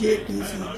JTC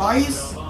22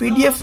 PDF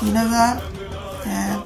3000،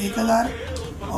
1000